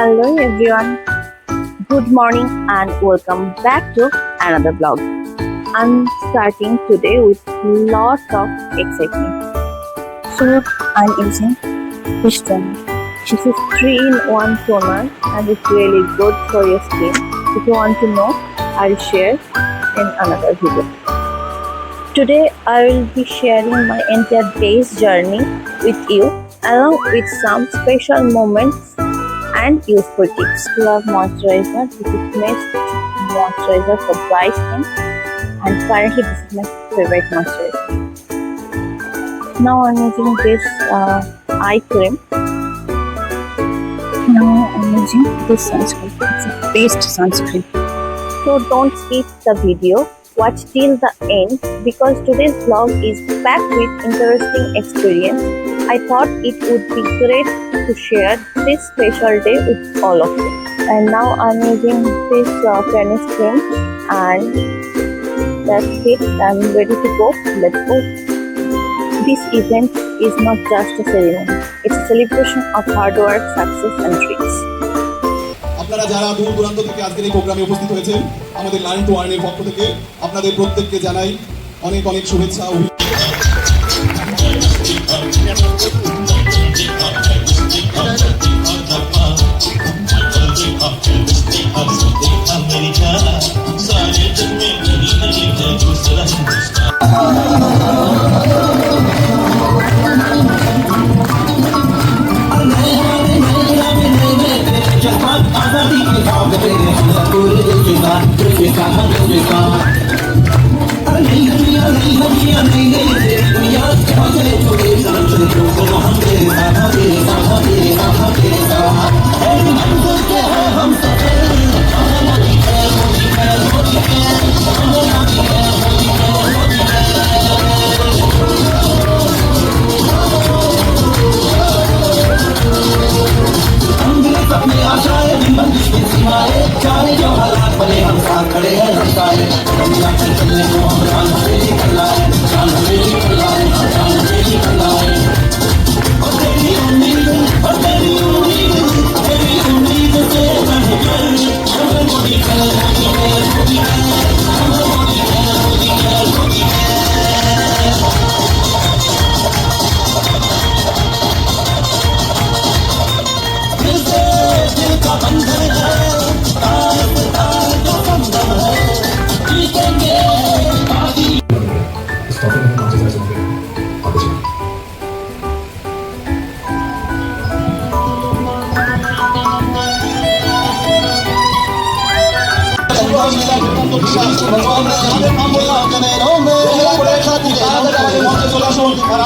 Hello everyone, good morning and welcome back to another vlog. I'm starting today with lots of excitement. So I'm using fish toner. This is 3-in-1 toner and it's really good for your skin. If you want to know, I'll share in another video. Today I will be sharing my entire day's journey with you along with some special moments and useful tips. To have moisturizer, this is Mist moisturizer for dry skin and currently this is my favorite moisturizer. Now I'm using this eye cream. Now I'm using this sunscreen. It's a paste sunscreen. So don't skip the video. Watch till the end because today's vlog is packed with interesting experience. I thought it would be great to share this special day with all of you. And now I'm using this fairness cream and that's it. I'm ready to go. Let's go. This event is not just a ceremony. It's a celebration of hard work, success and dreams. আপনারা যারা দূর দূরান্ত থেকে আজকের এই প্রোগ্রামে উপস্থিত হয়েছেন আমাদের লার্ন টু আর্ন এর পক্ষ থেকে আপনাদের প্রত্যেককে জানাই অনেক অনেক শুভেচ্ছা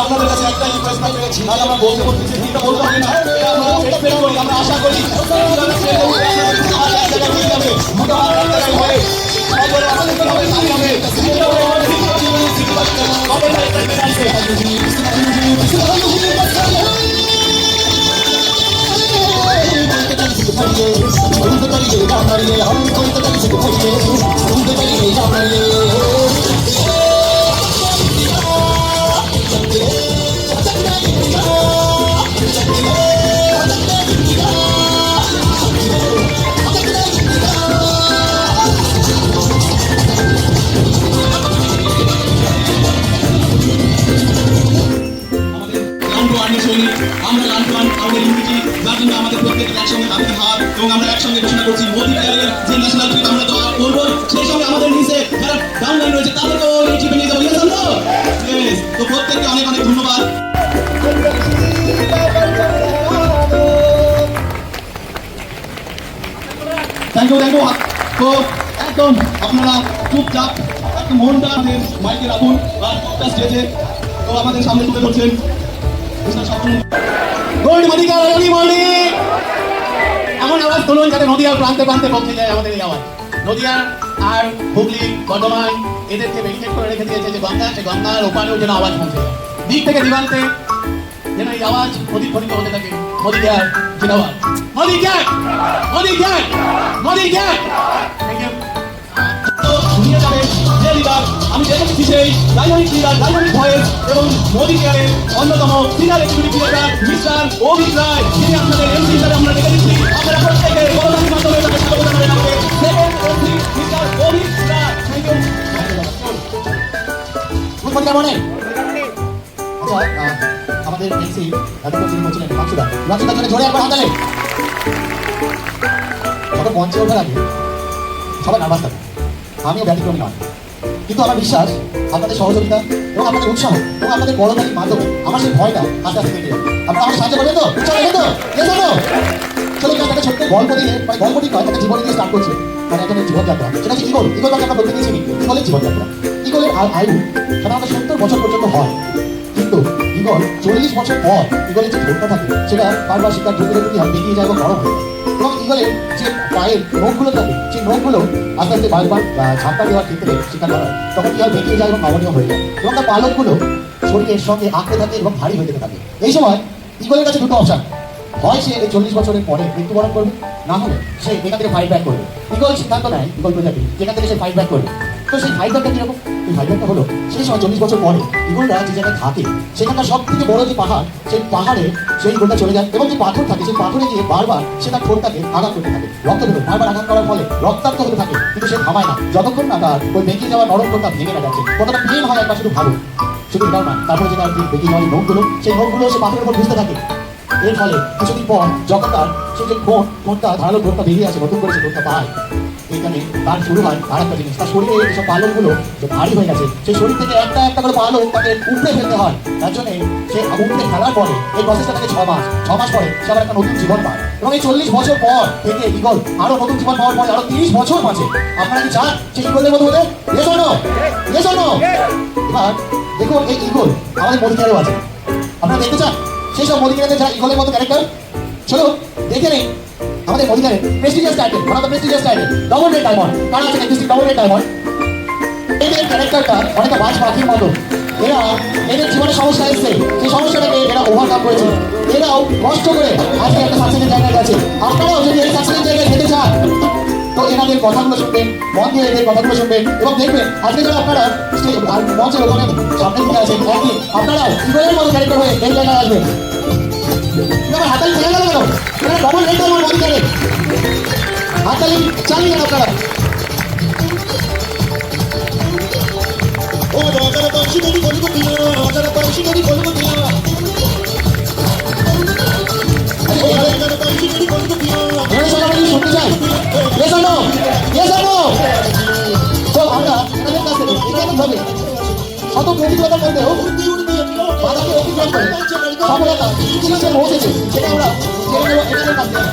আপনাদের কাছে একটা রিকোয়েস্ট থাকবে আর আমরা বলতে বলতেছি এটা বলতে হবে না আমরা প্রে করি আমরা আশা করি আমরা লালপান আমাদের ইউনিটি যার জন্য আমাদের প্রত্যেকের একসঙ্গে হাতে হাত এবং আমরা একসঙ্গে ঘোষণা করছি মোদি কেয়ারের যে ন্যাশনাল ট্রিপ আমরা করবো সেই সঙ্গে আমাদের নিচে যারা ডাউনলাইন রয়েছে তাদেরকেও এই ট্রিপে নিয়ে যাবো তো প্রত্যেককে অনেক অনেক ধন্যবাদ। থ্যাংক ইউ তো একদম আপনারা চুপচাপ একদম মনটা মাইকে রাখুন বা স্টেজে তো আমাদের সামনে তুলে ধরছেন গোল্ড মনিকা রনি মল্লিক এমন আওয়াজ তুলুন যাতে নদীয়ার প্রান্তে প্রান্তে পৌঁছে যায় আমাদের এই আওয়াজ। নদীয়া আর হুগলি বর্ধমান এদেরকে মেডিটেট করে রেখে দিয়েছে যে গঙ্গা সে গঙ্গার ওপারেও যেন আওয়াজ পৌঁছে যায় দিক থেকে দিবান্তে যেন এই আওয়াজ প্রতিফলিত হতে থাকে। মোদি গ্যাং জিন্দাবাদ, Modi gang, Modi gang, Modi gang. Thank you. দুনিয়া যাবে যে লিডার আমি দেখেছি সেই ডাইনামিক লিডার, ডাইনামিক ভয়েস এবং মোদি কেয়ারের অন্যতম senior executive director mister Amit Roy, যিনি আপনাদের এমসি হিসাবে আমরা ডেকে দিচ্ছি। আপনারা প্রত্যেকে গণতান্ত্রিক মাধ্যমে তাকে স্বাগত জানাবেন। আমাদের second MC mister Amit Ray. Thank you. Good morning morning. আচ্ছা, আমাদের এমসি এতক্ষণ যিনি বলছিলেন রামসুদা, রামসুদার জন্য জোরে একবার হাতালে। যখন মঞ্চে ওঠার আগে সবাই নার্ভাস থাকে, আমিও ব্যতিক্রমী নয়, কিন্তু আমার বিশ্বাস আপনাদের সহযোগিতা এবং আপনাদের উৎসাহ এবং আপনাদের বড়তালির মাধ্যমে আমার সেই ভয়টা আস্তে আস্তে কেটে যাবে। আপনারা আমাকে সাহায্য করবেন তো? উৎসাহ দেবেন তো? চলো একটা ছোট্ট গল্প দিয়ে, মানে গল্পটি নয়, একটা জীবনী দিয়ে স্টার্ট করছি। মানে একজনের জীবনযাত্রা, সেটা হচ্ছে ইগল। ইগলটাকে আমরা বলতে দিয়েছি ইগলের জীবনযাত্রা। ইগলের আয়ু সাধারণত 70 বছর পর্যন্ত হয়, কিন্তু ইগল 40 বছর পর ইগলের যে ঠোঁটটা থাকে সেটা বারবার শিকার ধরতে ধরতে হয়, বেরিয়ে যায় এবং নরম হয়ে যায়। এবং ইগলের যে পায়ের নখগুলো থাকে, সেই নখগুলো আস্তে আস্তে বারবার ঝাপটা দেওয়ার ক্ষেত্রে শিকার করা হয়, তখন কি হয়, বেরিয়ে যায় এবং নমনীয় হয়ে যায়। এবং তার পালকগুলো শরীরের সঙ্গে আঁকড়ে থাকে এবং ভারী হয়ে যেতে থাকে। এই সময় ইগলের কাছে দুটো অপশন, হয় সে এই 40 বছরের পরে মৃত্যুবরণ করবে, না হলে সে এখান থেকে ফাইট ব্যাক করবে। ইগল সিদ্ধান্ত নেয়, ইগল প্রজাতি যেখান থেকে সে ফাইট ব্যাক করবে। তো সেই ফাইট ব্যাকটা কিরকম? এই ফাইট ব্যাকটা হলো সেই সময় 40 বছর পরে ইগলরা যে জায়গায় থাকে সেখানকার সব থেকে বড় যে পাহাড়, সেই পাহাড়ে সেই ইগলটা চলে যায় এবং যে পাথর থাকে সেই পাথরে গিয়ে বারবার সে তার ঠোঁটটাকে আঘাত করতে থাকে, রক্ত বেরোয়, বারবার আঘাত করার ফলে রক্তাক্ত হতে থাকে, কিন্তু সে থামায় না যতক্ষণ না তার ওই বেঁকে যাওয়া নরম ঠোঁটটা ভেঙে না যাচ্ছে। কতটা পেন হয় একবার শুধু ভাবো। শুধু এটাও না, তারপরে যে তার বেঁকে যাওয়া নোখগুলো, সেই নোখগুলো সে পাথরের উপর বুঝতে থাকে। এর ফলে কিছুদিন পর যখন তার সেই যে ঠোঁটটা ধারালো ঠোঁটটা বেরিয়ে আসে, নতুন করে সে ঠোঁটটা পায়, এখানে তার শুরু হয় আর একটা জিনিস, তার শরীরে এইসব পালকগুলো যে ভারী হয়ে গেছে, সেই শরীর থেকে একটা একটা করে পালক তাকে উপড়ে ফেলতে হয়। তার জন্য সে উপড়ে ফেলার পরে এই প্রসেসটা থাকে 6 মাস। 6 মাস পরে সে আবার একটা নতুন জীবন পায়। এবং এই 40 বছর পর থেকে ইগল আরো নতুন জীবন পাওয়ার পরে আরো 30 বছর বাঁচে। আপনারা কি চান সেই ইগলের মতো হতে? এ শোনো, এ শোনো। এবার দেখুন, এই ইগল আমাদের মোদিকেয়ারেও আছে। আপনারা দেখতে চান সেই সব মোদিকেয়ারের যারা ইগলের মতো ক্যারেক্টার? চলো দেখে নেই আমাদের মোদিকেয়ারের prestigious title, one of the prestigious title double red diamond. কারা আছে দেখতেছি ডবল রেড ডায়মন্ড? এদের ক্যারেক্টারটা অনেকটা বাজ পাখির মতো। এদের জীবনে সমস্যা এসছে, সেই সমস্যাটাকে এরা ওভারকাম করেছে। এরাও কষ্ট করে আজকে একটা সাকসেসের জায়গায় গেছে। আপনারাও যদি এই সাকসেসের জায়গায় যেতে চান তো এনাদের কথাগুলো শুনবেন, মন দিয়ে এদের কথাগুলো শুনবেন এবং দেখবেন আজকে যারা আপনারা মঞ্চের ওখানে সামনে দিকে আছেন, একদিন আপনারাও ইগলের মতো ক্যারেক্টার হয়ে এই জায়গায় আসবেন। আমার হাতালি ছেড়ে গেল কেন? এখানে ডবল রেড ডায়মন্ড মোদিকেয়ারের হাতালি চালিয়ে গেল আপনারা। ও রাজারা পাখি যদি বলবো দিও, রাজারা পাখি যদি বলবো দিও, রাজারা পাখি যদি বলবো দিও। এখানে সবাই শুনতে চাই, yes or no, yes or no. তো আমরা এনাদের কাছ থেকে এটা কিভাবে শত প্রতিকূলতার মধ্যেও বাধাকে অতিক্রম করে সফলতা শীর্ষে পৌঁছেছে, সেটা আমরা জেনে নেব এনাদের কাছ থেকে।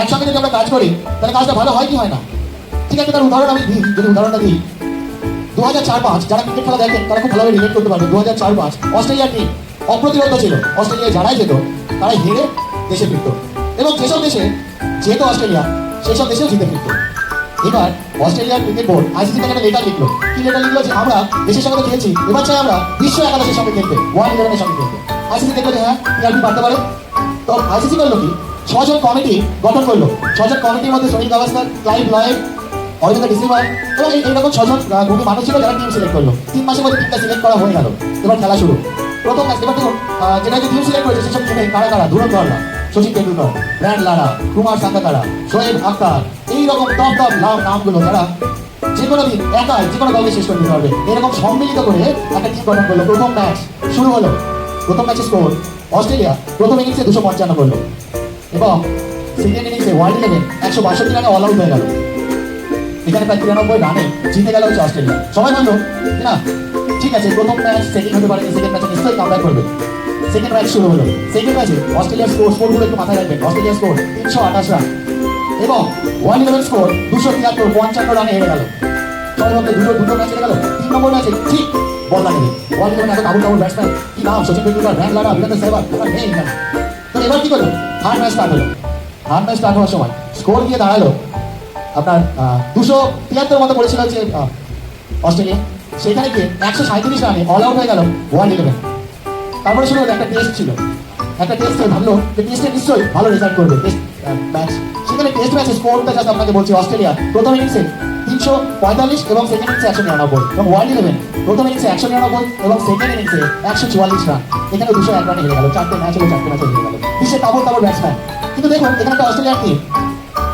একসঙ্গে যদি আমরা কাজ করি তাহলে কাজটা ভালো হয় কি হয় না? ঠিক আছে, তার উদাহরণ আমি দিই। যদি উদাহরণটা দিই, 2004-5 যারা ক্রিকেট খেলা দেখেন তারা খুব ভালোভাবে রিলেট করতে পারবে। 2004-5 অস্ট্রেলিয়ার টিম অপ্রতিরোধ ছিল। অস্ট্রেলিয়ায় যারাই যেত তারা হেরে দেশে ফিরত, এবং যেসব দেশে যেহেতু অস্ট্রেলিয়া সেই সব দেশেও জিতে ফিরত। এবার অস্ট্রেলিয়ার ক্রিকেট বোর্ড আইসিসি থেকে একটা লেটার লিখলো। কি লেটার লিখলো? যে আমরা দেশের সঙ্গে তো খেলছি, এবার চাই আমরা বিশ্ব একাদশের সঙ্গে খেলতে, ওয়ার্ল্ড 11-এর সঙ্গে খেলতে। আইসিসি দেখলো যে হ্যাঁ পিআরপি পারতে পারে। তো আইসিসি করলো কি, 6 জন কমিটি গঠন করলো। 6 জন কমিটির মধ্যে Sunil Gavaskar, Clive Lloyd, Arijit deceiver এবং এইরকম 6 জন গুণী মানুষ ছিল যারা টিম সিলেক্ট করলো। 3 মাসের মধ্যে টিমটা সিলেক্ট করা হয়ে গেল। এবার খেলা শুরু। প্রথম ম্যাচ এবার দেখুন যেটা যে টিম সিলেক্ট করেছে সেসব টিমে কারা কারা? ধুরন্ধররা, সচিন তেন্ডুলকর, ব্র্যান্ড লারা, কুমার সাঙ্গাকারা, শোয়েব আখতার, এইরকম টপ টপ নামগুলো যারা যে কোনো দিন একাই যে কোনো দলকে শেষ করে দিতে পারবে, এরকম সম্মিলিত করে একটা টিম গঠন করলো। প্রথম ম্যাচ শুরু হলো। প্রথম ম্যাচের স্কোর অস্ট্রেলিয়া প্রথম ইনিংসে 255 করলো এবং সেকেন্ড ইনিংসে ওয়ার্ল্ড 11 162 রানে অল আউট হয়ে গেল। এখানে প্রায় 93 রানে জিতে গেল হচ্ছে অস্ট্রেলিয়া। সবাই ভাবলো না ঠিক আছে, প্রথম ম্যাচ সেকেন্ড হতে পারে, সেকেন্ড ম্যাচে নিশ্চয়ই কামব্যাক করবে। সেকেন্ড ম্যাচ শুরু হলো। সেকেন্ড ম্যাচে অস্ট্রেলিয়ার স্কোরগুলো একটু মাথায় রাখবেন। অস্ট্রেলিয়ার স্কোর 328 রান এবং ওয়ার্ল্ড 11 স্কোর 273, 55 রানে হেরে গেল। সবার মধ্যে দুটো ম্যাচ হেরে গেল। 3 নম্বর ম্যাচে ঠিক বদলা নেবে। ওয়ার্ল্ড 11 এত ডাবল ব্যাটসম্যান, কি নাম, সচিন তেন্ডুলকর, ব্র্যান্ড লারা, বীরেন্দ্র সেহবাগ, আমার নেই এখানে। তো এবার কি করলো? থার্ড ম্যাচ স্টার্ট হলো। থার্ড ম্যাচ স্টার্ট হওয়ার সময় স্কোর দিয়ে দাঁড়ালো আপনার 273 মতো করেছিল হচ্ছে অস্ট্রেলিয়া, সেখানে গিয়ে 137 রানে অল আউট হয়ে গেল ওয়ার্ল্ড 11। তারপরে শুরু হলো একটা টেস্ট ছিল, একটা টেস্টে ভাবলো যে টেস্টে নিশ্চয়ই ভালো রেজাল্ট করবে টেস্ট ম্যাচ। সেখানে টেস্ট ম্যাচে স্কোরটা জাস্ট আপনাকে বলছি, অস্ট্রেলিয়া প্রথম ইনিংসে 345 এবং সেকেন্ড ইনিংসে 199, এবং ওয়ার্ল্ড 11 প্রথম ইনিংসে 199 এবং সেকেন্ড ইনিংসে 144 রান। এখানে 201 রানে হেরে গেল, 4টে ম্যাচ হলো, 4টে ম্যাচে হেরে গেল। বিশ্বের তাবড় তাবড় ব্যাটসম্যান। কিন্তু দেখুন এখানে একটা অস্ট্রেলিয়ার টিম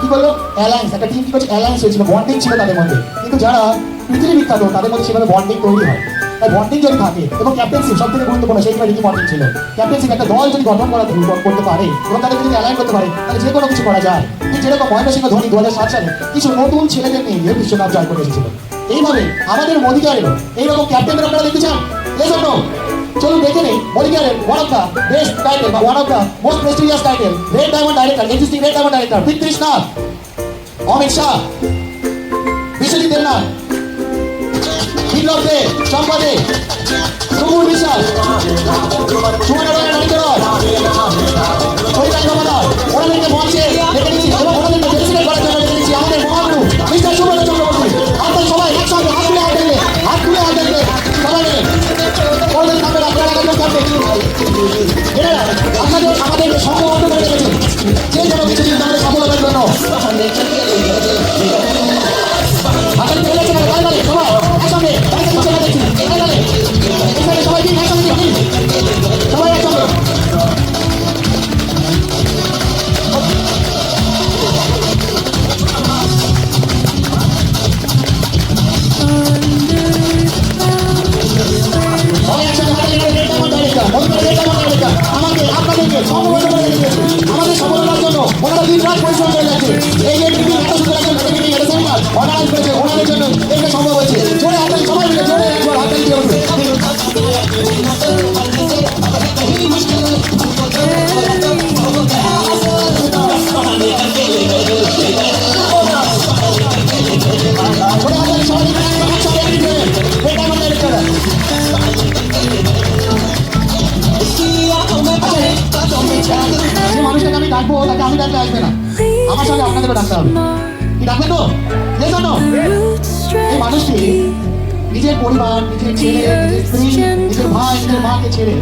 কি করলো, অ্যালায়েন্স, একটা টিম কি করছে, অ্যালায়েন্স হয়েছিল, বন্ডিং ছিল তাদের মধ্যে। কিন্তু যারা পৃথিবী বিখ্যাত তাদের মধ্যে সেভাবে বন্ডিং তৈরি হয়। তাই বন্ডিং যদি থাকে এবং ক্যাপ্টেন্সি সব থেকে গুরুত্বপূর্ণ, সেইখানে রিকি পন্টিং ছিল। ক্যাপ্টেন্সি একটা দল যদি গঠন করতে পারে এবং তাদেরকে যদি অ্যালাইন করতে পারে, তাহলে যে কোনো কিছু করা যায়। ঠিক যেরকম মহেন্দ্র সিংহ ধোনি 2007 সালে কিছু নতুন ছেলেদের নিয়ে বিশ্বকাপ জয় করে এসেছিল, এইভাবে আমাদের মোদিকারেরও এইরকম ক্যাপ্টেনদের আপনারা দেখতে চান। এই জন্য চলুন দেখে নেই মোদিকারের one of the best title বা one of the most prestigious title, red diamond director, existing red diamond director Prithvi Nath, Amit Shah, Biswajit Debnath, Biplab Dey, Champa Dey, Suman Biswas, Suman পরিবার জমাদার, ওনাদেরকে মঞ্চে ডেকে নিচ্ছি এবং ওনাদেরকে ফেলিসিটেট করার জন্য ডেকে নিচ্ছি আমাদের মহাগুরু মিস্টার সুব্রত চক্রবর্তী। আপনারা সবাই একসঙ্গে হাত তুলে হাত দেখবে, হাত তুলে হাত দেখবে সবাই মিলে ওদের সামনে আপনারা লাগানোর কাছে এরা আপনাদের আমাদেরকে সংঘবদ্ধ করে রেখেছে যে যেন কিছুদিন আমাদের সফলতার জন্য। আপনারা ফেলেছেন গালে সবাই একসঙ্গে দেখছি গালে এখানে সবাই দিন একসঙ্গে দিন সবাই একসঙ্গে। আমাদের আপনাদেরকে সংঘবদ্ধ করে রেখেছে আমাদের সফলতার জন্য। ওনারা দিন রাত পরিশ্রম করে যাচ্ছে। এই যে মিটিং এত সুন্দর একটা মিটিং, এটা সেমিনার অর্গানাইজ করেছে, ওনাদের জন্য এটা সম্ভব হয়েছে। জোরে হাততালি সবাই মিলে, জোরে একবার হাততালি দিয়ে বলুন। যে মানুষটাকে আমি ডাকবো তাকে আমি ডাকলে আসবে না, আমার সঙ্গে আপনাদেরও ডাকতে হবে। কি ডাকবে তো? যে জন্য এই মানুষটি নিজের পরিবার, নিজের ছেলে, নিজের স্ত্রী, নিজের ভাই, নিজের মাকে ছেড়ে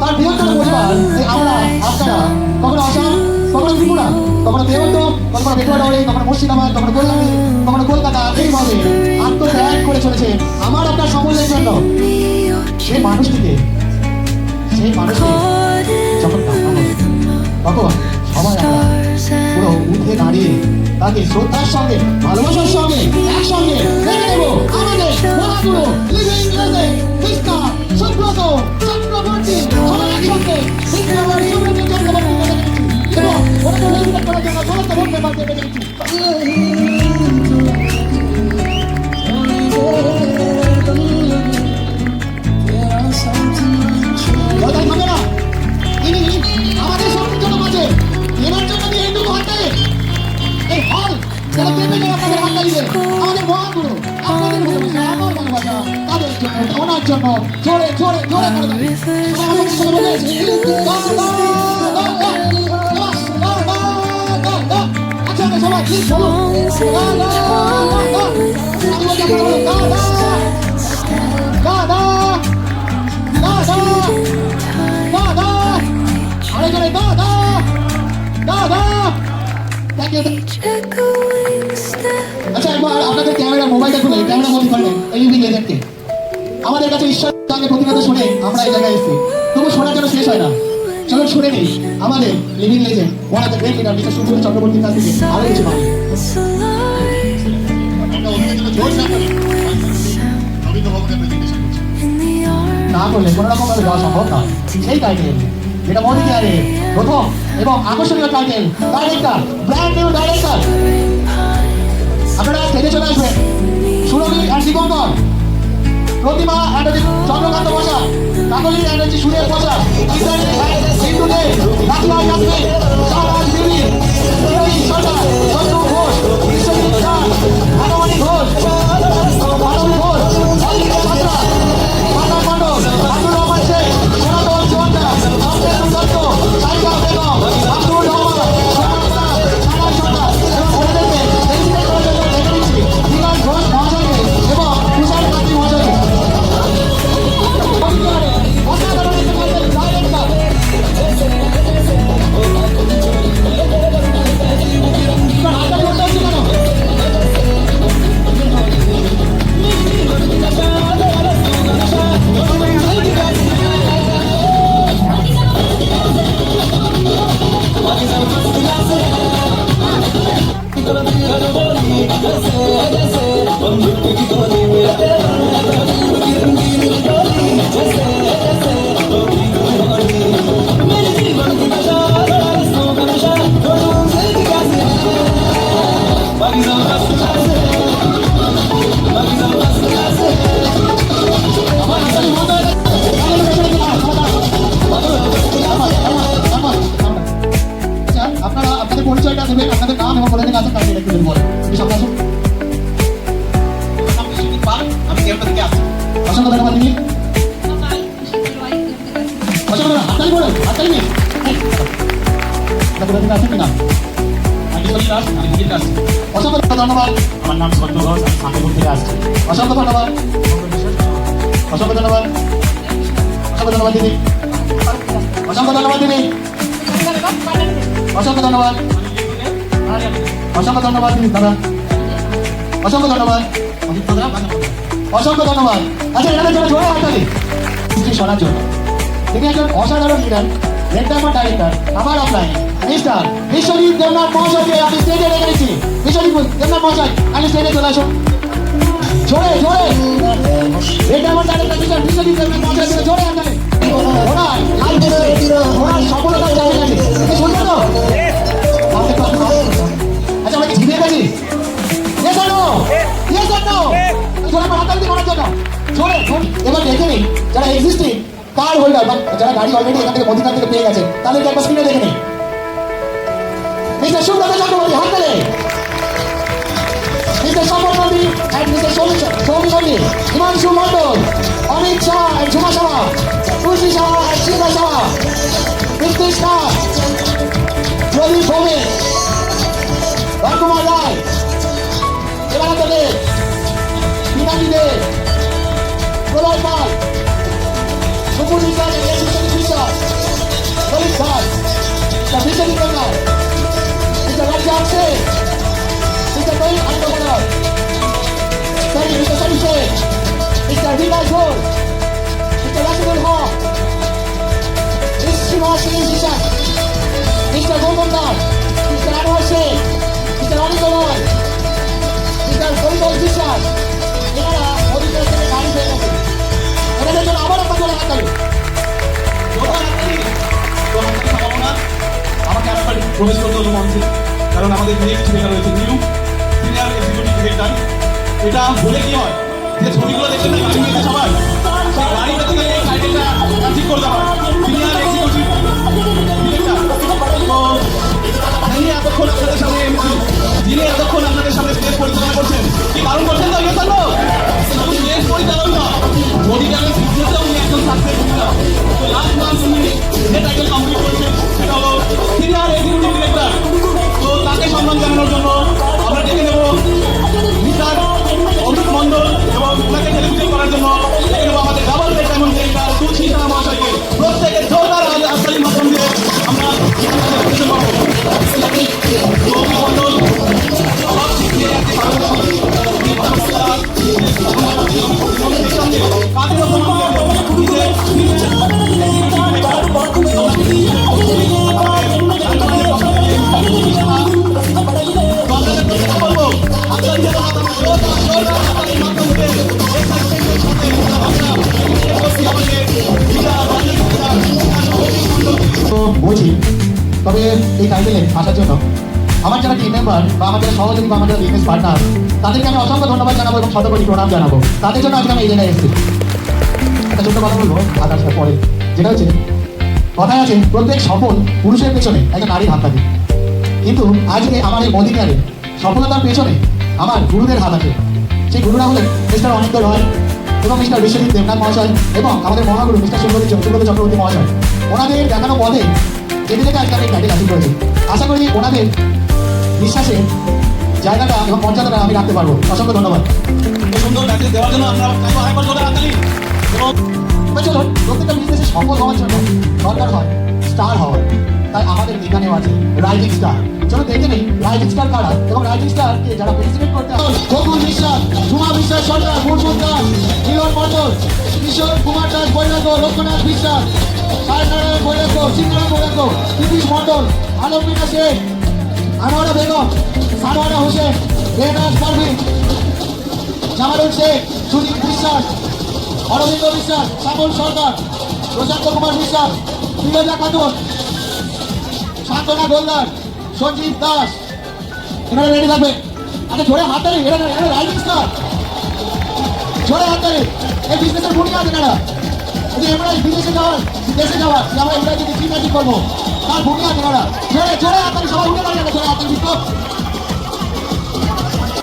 তার বৃহত্তর পরিবার আমরা আপনারা কখনো আসাম, কখনো ত্রিপুরা, কখনো দেওবন্দ, কখনো বেটুয়াডাওয়ারি, কখনো মুর্শিদাবাদ, কখনো কল্যাণী, কখনো কলকাতা, এইভাবে আত্মত্যাগ করে চলেছে আমার আপনার সাফল্যের জন্য। সেই মানুষটিকে যখন তখন সবাই আমরা পুরো উঠে দাঁড়িয়ে তাকে শ্রদ্ধার সঙ্গে, ভালোবাসার সঙ্গে একসঙ্গে দেখে নেব আমাদের মহাগুরু living legend mister Subrata Chakraborty. সবাই একসঙ্গে সুব্রত চক্রবর্তী এবং ওনাকে রেসপেক্ট করার জন্য সমস্ত ভোট পেপারকে পেয়ে গেছি। আমাদের সবার জন্য মাঝে এনার জন্য আমি এইটুকু হাততালি, এই হল যারা পেতে গেলে আপনাদের হাততালি দেবে আমাদের মহাগুরু, আপনাদের ভালোবাসা, আমার ভালোবাসা, তাদের জন্য, ওনার জন্য জোরে জোরে জোরে করে দেবে। আচ্ছা সবাই প্লিজ বলুন আরেকজনে দাদা দাদা। Thank you. আচ্ছা একবার আপনাদের ক্যামেরা মোবাইলটা খুলে ক্যামেরা বন্ধ করবেন এই লিভিং লেজেন্ডকে। আমাদের কাছে ঈশ্বর সঙ্গে প্রতিনিয়ত শুনে আমরা এই জায়গায় এসেছি, তবু শোনার জন্য শেষ হয় না। চলো শুনে নেই আমাদের living legend one of the great leader mister Subrata চক্রবর্তীর কাছ থেকে আরো কিছু পাই। না করলে কোনো রকম ভাবে যাওয়া সম্ভব না। সেই টাইটেল যেটা মোদিকারে প্রথম এবং আকর্ষণীয় title, director, brand new director. আপনারা স্টেজে চলে আসবেন। সুরভি and Digambar, Pratima and Chandrakant বসা, কাকলি অ্যান্ড সুরেশ বসা, সিন্ধু দে, রাখলা ইয়াসমিন, শাহবাজ বিবি, সরকার, চন্দ্র ঘোষ, বিশ্বজিৎ দাস, ভানুমণি ঘোষ, মানবী ঘোষ, অঙ্কিতা সাঁতরা, মাতা মণ্ডল, আব্দুর রহমান শেখ, সনাতন চুয়ান্ডা, আব্দুল দত্ত, সাইকা বেগম, আব্দুল রহমান, সানাই সরকার এবং ওনাদেরকে দেবেন আপনাদের নাম এবং কোথা থেকে আসেন তাদের একটু বলেন। তুমি সামনে আসুন। নাম বিশ্বজিৎ পাল, আমি কেরপা থেকে আসছি। অসংখ্য ধন্যবাদ দিদি। অসংখ্য ধন্যবাদ। হাততালি বলুন, হাততালি দিন। কোথা থেকে আসেন কি নাম? আমি বিশ্বজিৎ দাস, আমি দিল্লিতে আসছি। অসংখ্য ধন্যবাদ। আমার নাম সত্য ঘোষ, আমি শান্তিপুর থেকে আসছি। অসংখ্য ধন্যবাদ। অসংখ্য ধন্যবাদ। অসংখ্য ধন্যবাদ দিদি। অসংখ্য ধন্যবাদ দিদি। অসংখ্য ধন্যবাদ। অসংখ্য ধন্যবাদ দিদি দাদা। অসংখ্য ধন্যবাদ। অসংখ্য ধন্যবাদ। আচ্ছা এনাদের জন্য জোরে হাততালি শোনার জন্য। তিনি একজন অসাধারণ লিডার, রেড ডায়মন্ড ডাইরেক্টর, আমার অফলাইন মিস্টার বিশ্বজিৎ দেবনাথ মহাশয়কে আমি স্টেজে রেখে দিচ্ছি। বিশ্বজিৎ দেবনাথ মহাশয় আমি স্টেজে চলে আসুন। জোরে জোরে red diamond director mister Biswajit Debnath মহাশয়কে জোরে হাততালি। ওনার লাইফ ওনার সফলতা জায়গা আছে। শুনবে তো? আচ্ছা আমরা কি জিতে গেছি? Yes or no? Yes or no? জোরে হাততালি দিন ওনার জন্য। জোরে এবার দেখে নিন যারা এক্সিস্টিং কার হোল্ডার বা যারা গাড়ি অলরেডি এখান থেকে মদিনার থেকে পেয়ে গেছে তাদেরকে একবার স্ক্রিনে দেখে নিন। মিস্টার সুব্রত চক্রবর্তী হাততালি। Mister Saphal Nandi and mister Soumi Nandi, Himanshu Mondal, Amit Shah and Jhuma Shah, Tulsi Shah and Sridhar Shah, Nitish Shah, Pradip Bhowmik, Ramkumar Roy, Debananda Deb, Pinaki Deb, Pralay Pal, Supur Biswas, Biswajit Biswas, Lalit Ghat, mister Biswajit Debnath, mister Razzak Sheikh, mister তৈরি আন্দোলন, mister Sony Sheikh, mister Bikash Ghosh, mister Rashidul Haque, miss Srinivas Biswas, mister Gautam Das, mister Anwar Sheikh, mister Anit Roy, mister Paritosh বিশ্বাস, এনারা মদিনার থেকে গাড়ি পেয়ে গেছে। এনাদের জন্য আবার একটা করে হাততালি। আমাকে আরেকবার প্রবেশ করতে হলো মঞ্চে, কারণ আমাদের নেক্সট যেটা রয়েছে নিউ সিনিয়র এক্সিকিউটিভ ডিরেক্টর। এটা বলে কি হয় যে ছবিগুলো দেখতে না গাড়ি নিয়েছে সবাই, সেই গাড়ি পেতে গেলে এই টাইটেলটা ঠিক করতে হয়, সিনিয়র এক্সিকিউটিভ ডিরেক্টর। তো যিনি এতক্ষণ আপনাদের সামনে স্টেজ পরিচালনা করছেন, কি কারণ করছেন তো ইয়েস না? শুধু স্টেজ পরিচালনা না, বডিগার্ডের বিজনেসেও উনি একজন সাকসেস ছিলেন। তো লাস্ট মান্থ উনি যে টাইটেল কমপ্লিট করেছেন সেটা হলো সিনিয়র এক্সিকিউটিভ ডিরেক্টর। তো তাকে সম্মান জানানোর জন্য আমরা ডেকে নেব মিস্টার অমিত মন্ডল এবং ওনাকে টেলিভিশন করার জন্য ডেকে নেব আমাদের ডাবল রেড ডায়মন্ড ডিরেক্টর তুলসী শাহ মহাশয়কে। প্রত্যেকের জোরদার হাততালির মাধ্যম দিয়ে আমরা টেলিভিশন পাবো। অমিত মন্ডল বলছি, তবে এই টাইটেলে আসার জন্য আমার যারা টিম মেম্বার বা আমাদের সহযোগী বা আমাদের বিজনেস পার্টনার তাদেরকে আমি অসংখ্য ধন্যবাদ জানাবো এবং শতকোটি প্রণাম জানাবো। তাদের জন্য আজকে আমি এই জায়গায় এসেছি। একটা ছোট্ট কথা বলবো আদার্সটা পরে, যেটা হচ্ছে কথায় আছে প্রত্যেক সফল পুরুষের পেছনে একটা নারীর হাত থাকে, কিন্তু আজকে আমার এই মদিনারে সফলতার পেছনে আমার গুরুদের হাত আছে। সেই গুরুরা হলেন মিস্টার অনিত রয় এবং মিস্টার বিশ্বজিৎ দেবনাথ মহাশয় এবং আমাদের মহাগুরু মিস্টার সুব্রত চক্রবর্তী মহাশয়। ওনাদের দেখানো পথে যেতে থেকে আজকে আমি এই টাইটেল হাসিল করেছি। আশা করি ওনাদের বিশ্বাসে জায়গাটা এবং মর্যাদাটা আমি রাখতে পারবো। অসংখ্য ধন্যবাদ। সুন্দর মেসেজ দেওয়ার জন্য আমরা আরেকবার জোরে হাততালি। এবং চলুন, প্রত্যেকটা বিজনেসে সফল হওয়ার জন্য দরকার হয় স্টার হওয়ার। তাই আমাদের এখানেও আছে রাইজিং স্টার। চলো দেখে নেই রাইজিং স্টার কারা এবং রাইজিং স্টারকে যারা প্রেসিডেন্ট করতে গোকুল বিশ্বাস, ঝুমা বিশ্বাস সরকার, মুরমুদ দাস, মিলন মন্ডল, কিশোর কুমার দাস বৈরাগ্য, লক্ষ্যনাথ বিশ্বাস, সায়নারায়ণ বৈরাগ্য, সিংহরাম বৈরাগ্য, নীতিশ মন্ডল, আলমিনা শেখ, আনোয়ারা বেগম, সানোয়ারা হোসেন, রেনাজ পারভিন, জামালুল শেখ, সুজিত বিশ্বাস, অরবিন্দ বিশ্বাস, শ্যামল সরকার, প্রশান্ত কুমার বিশ্বাস, নীলজা খাতুন, শান্তনা গোলদার, সঞ্জীব দাস। এনারা রেডি থাকবে। আচ্ছা জোরে হাততালি, এরা রাইজিং স্টার, জোরে হাততালি। এই বিজনেসের ভূমিকা আছে এনারা। যদি আমরা বিদেশে যাওয়ার দেশে যাওয়ার আমরা ইংরাজিতে কি ম্যাজিক করবো, তার ভূমিকা কেনারা জোরে জোরে আপনাকে সবাই উঠে দাঁড়িয়ে জোরে আপনার বিষ্ণু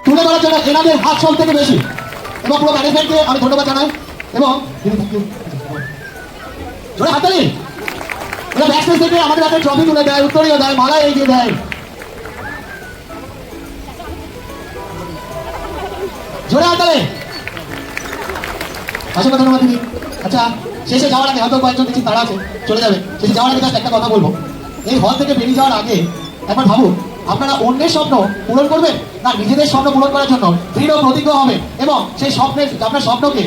তুলে ধরার জন্য এনাদের হাত সব থেকে বেশি এবং পুরো ম্যানেজমেন্টকে আমি ধন্যবাদ জানাই এবং জোরে হাততালি এরা ব্যাকস্টেজ থেকে আমাদের হাতে ট্রফি তুলে দেয় উত্তরীয় দেয় মালা এগিয়ে দেয় জোরে হাততালি অসংখ্য ধন্যবাদ দিদি আচ্ছা শেষে যাওয়ার আগে হয়তো কয়েকজন কিছু তারা আছে চলে যাবে শেষে যাওয়ার আগে জাস্ট একটা কথা বলবো এই হল থেকে বেরিয়ে যাওয়ার আগে একবার ভাবুন আপনারা অন্যের স্বপ্ন পূরণ করবেন না নিজেদের স্বপ্ন পূরণ করার জন্য দৃঢ় প্রতিজ্ঞ হবে এবং সেই স্বপ্নের আপনার স্বপ্নকে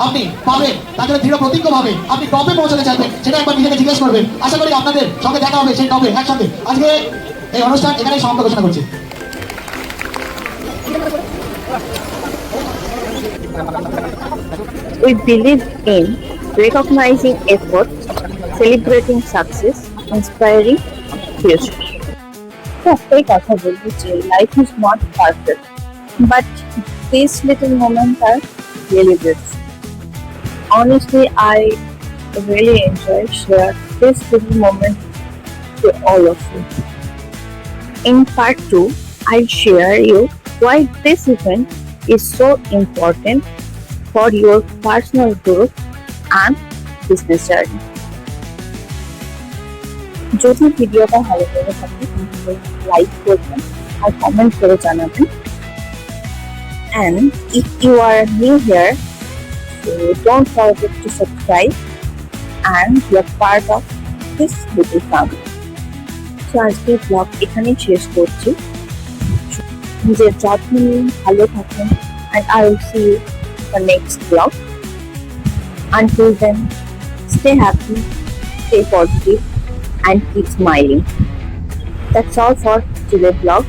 আপনি পাবেন তার জন্য দৃঢ় প্রতিজ্ঞ ভাবে আপনি টপে পৌঁছাতে চাইবেন সেটা একবার নিজেকে জিজ্ঞেস করবেন আশা করি আপনাদের সঙ্গে দেখা হবে সেই টপে একসাথে আজকে এই অনুষ্ঠান এখানেই সমাপ্ত ঘোষণা করছি We believe in recognizing effort, celebrating success, inspiring future. একটাই কথা বলবো যে life is not perfect but this little moment are really beautiful honestly I really enjoy share this little moment to all of you. In part 2 I'll share you why this event is so important for your personal growth and business journey. যদি ভিডিওটা ভালো লেগে থাকে তাহলে like করবেন আর comment করে জানাবেন and if you are new here so don't forget to subscribe and be a part of this little family. So আজকের ব্লগ এখানেই শেষ করছি নিজের যত্ন নিন ভালো থাকুন and I will see you in the next vlog. Until then, stay happy, stay positive and keep smiling. That's all for today's vlog.